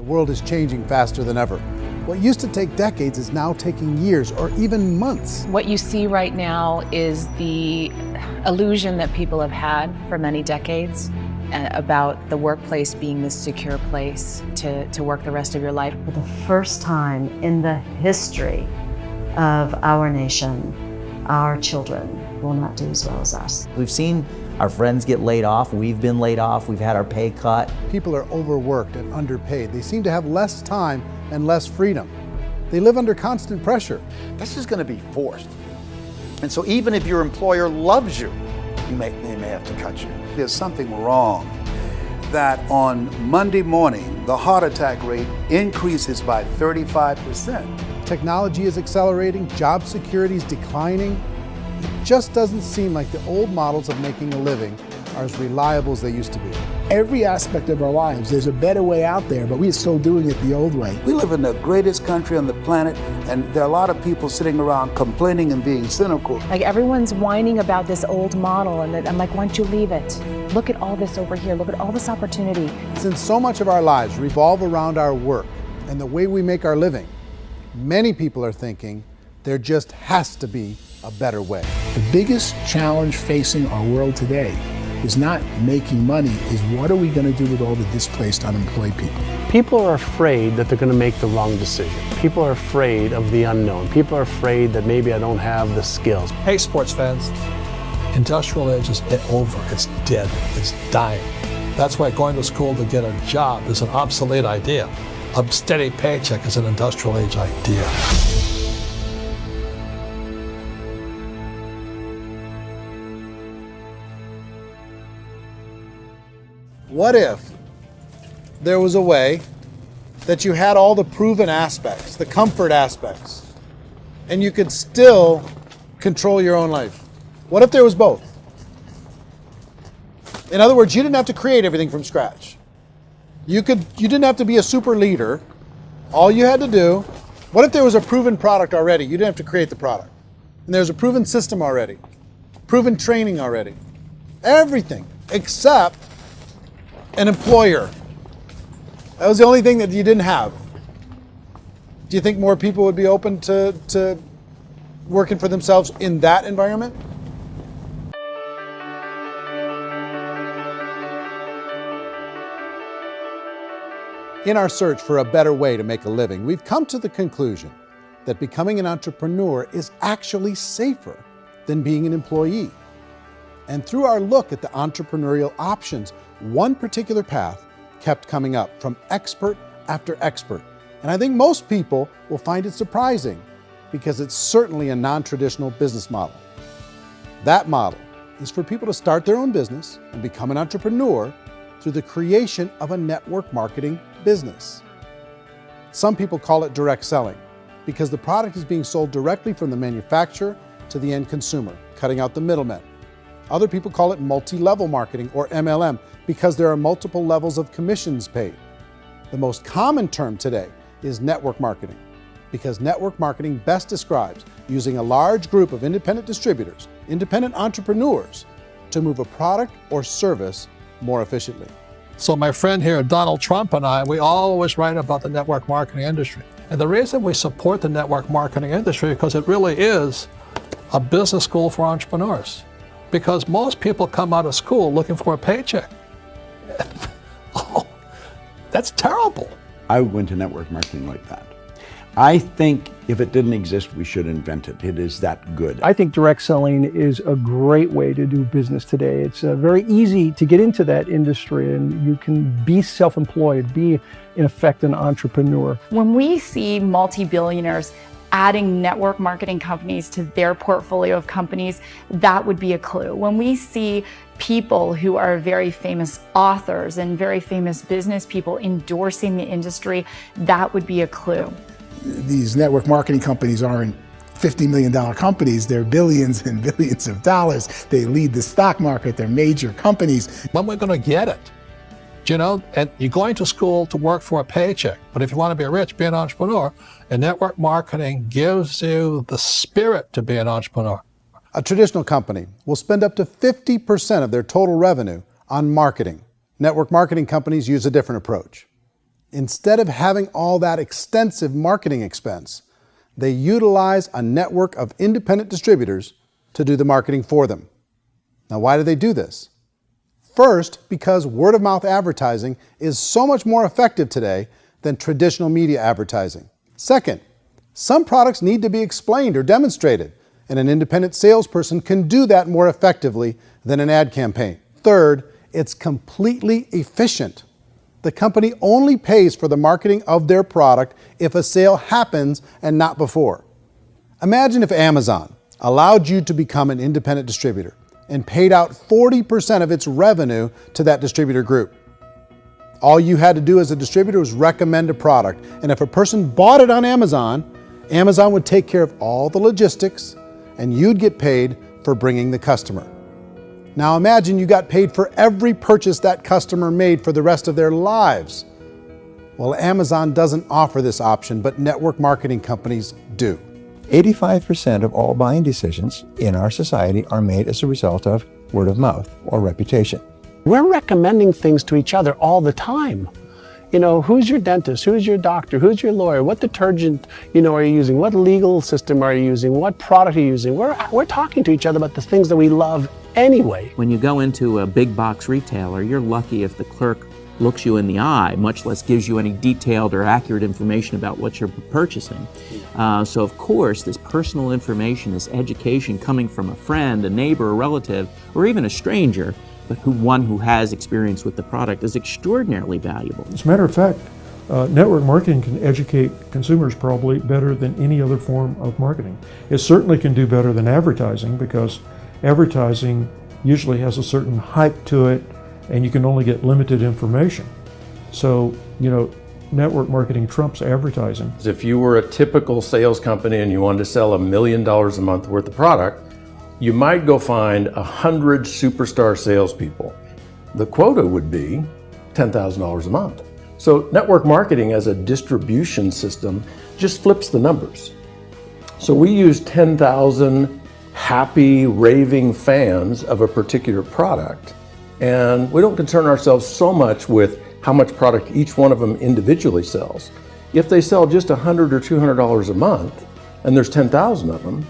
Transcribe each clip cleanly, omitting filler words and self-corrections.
world is changing faster than ever. What used to take decades is now taking years or even months. What you see right now is the illusion that people have had for many decades about the workplace being this secure place to work the rest of your life. For the first time in the history of our nation, our children will not do as well as us. We've seen our friends get laid off, we've been laid off, we've had our pay cut. People are overworked and underpaid. They seem to have less time and less freedom. They live under constant pressure. This is going to be forced. And so even if your employer loves you, they may have to cut you. There's something wrong that on Monday morning, the heart attack rate increases by 35%. Technology is accelerating, job security is declining. It just doesn't seem like the old models of making a living are as reliable as they used to be. Every aspect of our lives, there's a better way out there, but we're still doing it the old way. We live in the greatest country on the planet, and there are a lot of people sitting around complaining and being cynical. Like everyone's whining about this old model, and I'm like, why don't you leave it? Look at all this over here. Look at all this opportunity. Since so much of our lives revolve around our work and the way we make our living, many people are thinking there just has to be a better way. The biggest challenge facing our world today is not making money, is what are we going to do with all the displaced, unemployed people? People are afraid that they're going to make the wrong decision. People are afraid of the unknown. People are afraid that maybe I don't have the skills. Hey, sports fans, industrial age is over. It's dead. It's dying. That's why going to school to get a job is an obsolete idea. A steady paycheck is an industrial age idea. What if there was a way that you had all the proven aspects, the comfort aspects, and you could still control your own life? What if there was both? In other words, you didn't have to create everything from scratch. You didn't have to be a super leader. All you had to do, what if there was a proven product already? You didn't have to create the product. And there's a proven system already, proven training already. Everything except an employer. That was the only thing that you didn't have. Do you think more people would be open to working for themselves in that environment? In our search for a better way to make a living, we've come to the conclusion that becoming an entrepreneur is actually safer than being an employee. And through our look at the entrepreneurial options, one particular path kept coming up from expert after expert. And I think most people will find it surprising because it's certainly a non-traditional business model. That model is for people to start their own business and become an entrepreneur through the creation of a network marketing business. Some people call it direct selling because the product is being sold directly from the manufacturer to the end consumer, cutting out the middlemen. Other people call it multi-level marketing, or MLM, because there are multiple levels of commissions paid. The most common term today is network marketing, because network marketing best describes using a large group of independent distributors, independent entrepreneurs, to move a product or service more efficiently. So my friend here, Donald Trump, and I, we always write about the network marketing industry. And the reason we support the network marketing industry is because it really is a business school for entrepreneurs. Because most people come out of school looking for a paycheck. Oh, that's terrible. I went to network marketing like that. I think if it didn't exist, we should invent it. It is that good. I think direct selling is a great way to do business today. It's very easy to get into that industry, and you can be self-employed, be in effect an entrepreneur. When we see multi-billionaires adding network marketing companies to their portfolio of companies, that would be a clue. When we see people who are very famous authors and very famous business people endorsing the industry, that would be a clue. These network marketing companies aren't $50 million companies, they're billions and billions of dollars. They lead the stock market, they're major companies. When we're going to get it? You know, and you're going to school to work for a paycheck, but if you want to be rich, be an entrepreneur, and network marketing gives you the spirit to be an entrepreneur. A traditional company will spend up to 50% of their total revenue on marketing. Network marketing companies use a different approach. Instead of having all that extensive marketing expense, they utilize a network of independent distributors to do the marketing for them. Now, why do they do this? First, because word-of-mouth advertising is so much more effective today than traditional media advertising. Second, some products need to be explained or demonstrated, and an independent salesperson can do that more effectively than an ad campaign. Third, it's completely efficient. The company only pays for the marketing of their product if a sale happens and not before. Imagine if Amazon allowed you to become an independent distributor and paid out 40% of its revenue to that distributor group. All you had to do as a distributor was recommend a product, and if a person bought it on Amazon, Amazon would take care of all the logistics, and you'd get paid for bringing the customer. Now imagine you got paid for every purchase that customer made for the rest of their lives. Well, Amazon doesn't offer this option, but network marketing companies do. 85% of all buying decisions in our society are made as a result of word of mouth or reputation. We're recommending things to each other all the time. You know, who's your dentist? Who's your doctor? Who's your lawyer? What detergent, are you using? What legal system are you using? What product are you using? We're talking to each other about the things that we love anyway. When you go into a big box retailer, you're lucky if the clerk looks you in the eye, much less gives you any detailed or accurate information about what you're purchasing. So of course, this personal information, this education coming from a friend, a neighbor, a relative, or even a stranger, but one who has experience with the product is extraordinarily valuable. As a matter of fact, network marketing can educate consumers probably better than any other form of marketing. It certainly can do better than advertising, because advertising usually has a certain hype to it and you can only get limited information. So, network marketing trumps advertising. If you were a typical sales company and you wanted to sell $1 million a month worth of product, you might go find 100 superstar salespeople. The quota would be $10,000 a month. So network marketing as a distribution system just flips the numbers. So we use 10,000 happy, raving fans of a particular product, and we don't concern ourselves so much with how much product each one of them individually sells. If they sell just $100 or $200 a month, and there's 10,000 of them,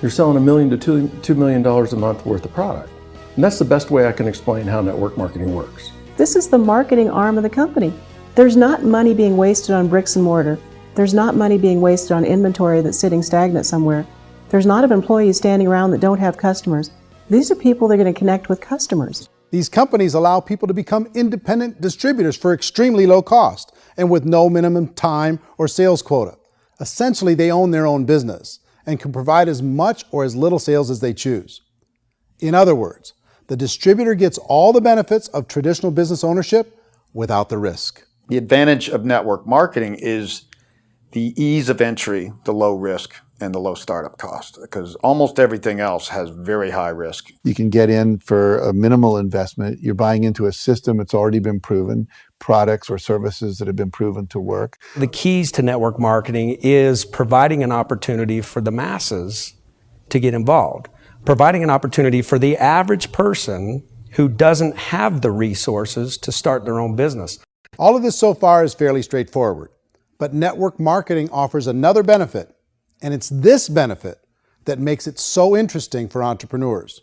you're selling $1 million to $2 million a month worth of product. And that's the best way I can explain how network marketing works. This is the marketing arm of the company. There's not money being wasted on bricks and mortar. There's not money being wasted on inventory that's sitting stagnant somewhere. There's not of employees standing around that don't have customers. These are people that are going to connect with customers. These companies allow people to become independent distributors for extremely low cost and with no minimum time or sales quota. Essentially, they own their own business and can provide as much or as little sales as they choose. In other words, the distributor gets all the benefits of traditional business ownership without the risk. The advantage of network marketing is the ease of entry, the low risk, and the low startup cost, because almost everything else has very high risk. You can get in for a minimal investment. You're buying into a system that's already been proven, products or services that have been proven to work. The keys to network marketing is providing an opportunity for the masses to get involved, providing an opportunity for the average person who doesn't have the resources to start their own business. All of this so far is fairly straightforward, but network marketing offers another benefit, and it's this benefit that makes it so interesting for entrepreneurs.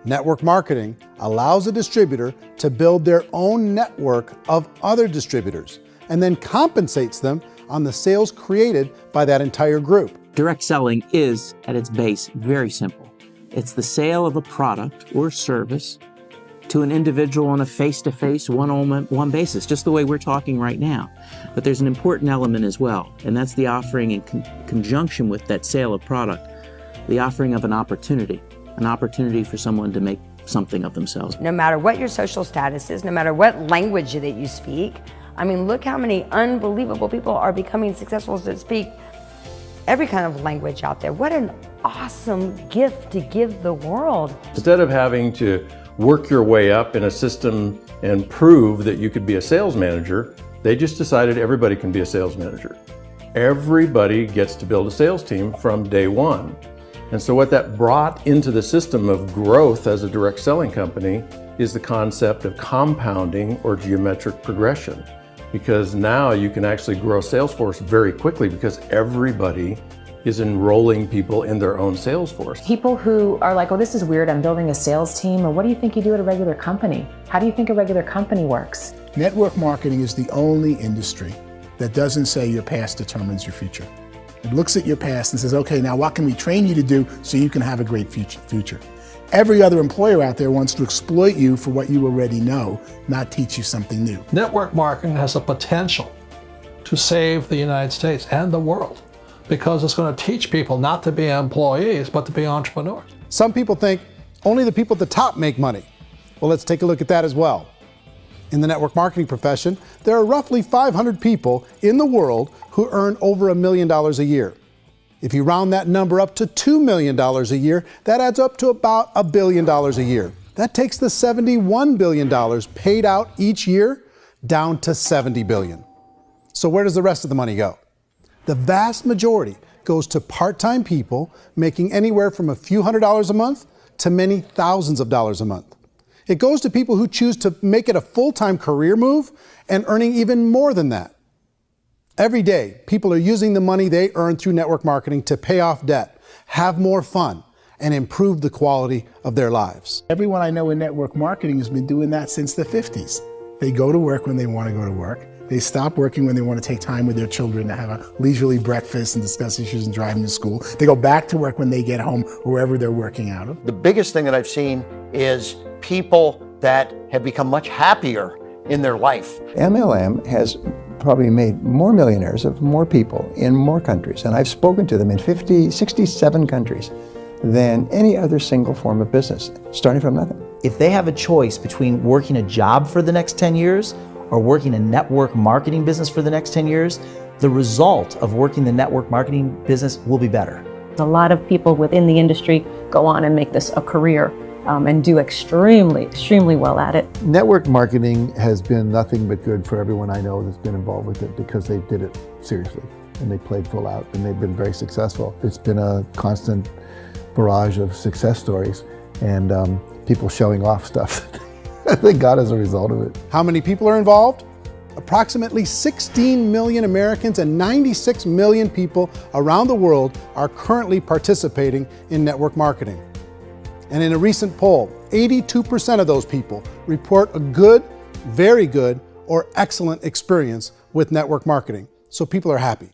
Network marketing allows a distributor to build their own network of other distributors and then compensates them on the sales created by that entire group. Direct selling is, at its base, very simple. It's the sale of a product or service to an individual on a face-to-face, one-on-one basis, just the way we're talking right now. But there's an important element as well, and that's the offering in conjunction with that sale of product, the offering of an opportunity for someone to make something of themselves. No matter what your social status is, no matter what language that you speak, I mean, look how many unbelievable people are becoming successful that speak every kind of language out there. What an awesome gift to give the world. Instead of having to work your way up in a system and prove that you could be a sales manager, they just decided everybody can be a sales manager. Everybody gets to build a sales team from day one. And so what that brought into the system of growth as a direct selling company is the concept of compounding or geometric progression. because now you can actually grow a sales force very quickly because everybody is enrolling people in their own sales force. People who are like, oh, this is weird, I'm building a sales team, or what do you think you do at a regular company? How do you think a regular company works? Network marketing is the only industry that doesn't say your past determines your future. It looks at your past and says, okay, now what can we train you to do so you can have a great future? Every other employer out there wants to exploit you for what you already know, not teach you something new. Network marketing has the potential to save the United States and the world because it's going to teach people not to be employees, but to be entrepreneurs. Some people think only the people at the top make money. Well, let's take a look at that as well. In the network marketing profession, there are roughly 500 people in the world who earn over $1 million a year. If you round that number up to $2 million a year, that adds up to about $1 billion a year. That takes the $71 billion paid out each year down to $70 billion. So where does the rest of the money go? The vast majority goes to part-time people making anywhere from a few $100s a month to many thousands of dollars a month. It goes to people who choose to make it a full-time career move and earning even more than that. Every day, people are using the money they earn through network marketing to pay off debt, have more fun, and improve the quality of their lives. Everyone I know in network marketing has been doing that since the 50s. They go to work when they want to go to work. They stop working when they want to take time with their children to have a leisurely breakfast and discuss issues and driving to school. They go back to work when they get home, wherever they're working out of. The biggest thing that I've seen is people that have become much happier in their life. MLM has probably made more millionaires of more people in more countries, and I've spoken to them in 67 countries, than any other single form of business, starting from nothing. If they have a choice between working a job for the next 10 years or working a network marketing business for the next 10 years, the result of working the network marketing business will be better. A lot of people within the industry go on and make this a career and do extremely well at it. Network marketing has been nothing but good for everyone I know that's been involved with it because they did it seriously and they played full out and they've been very successful. It's been a constant barrage of success stories and people showing off stuff that they got as a result of it. How many people are involved? Approximately 16 million Americans and 96 million people around the world are currently participating in network marketing. And in a recent poll, 82% of those people report a good, very good, or excellent experience with network marketing. So people are happy.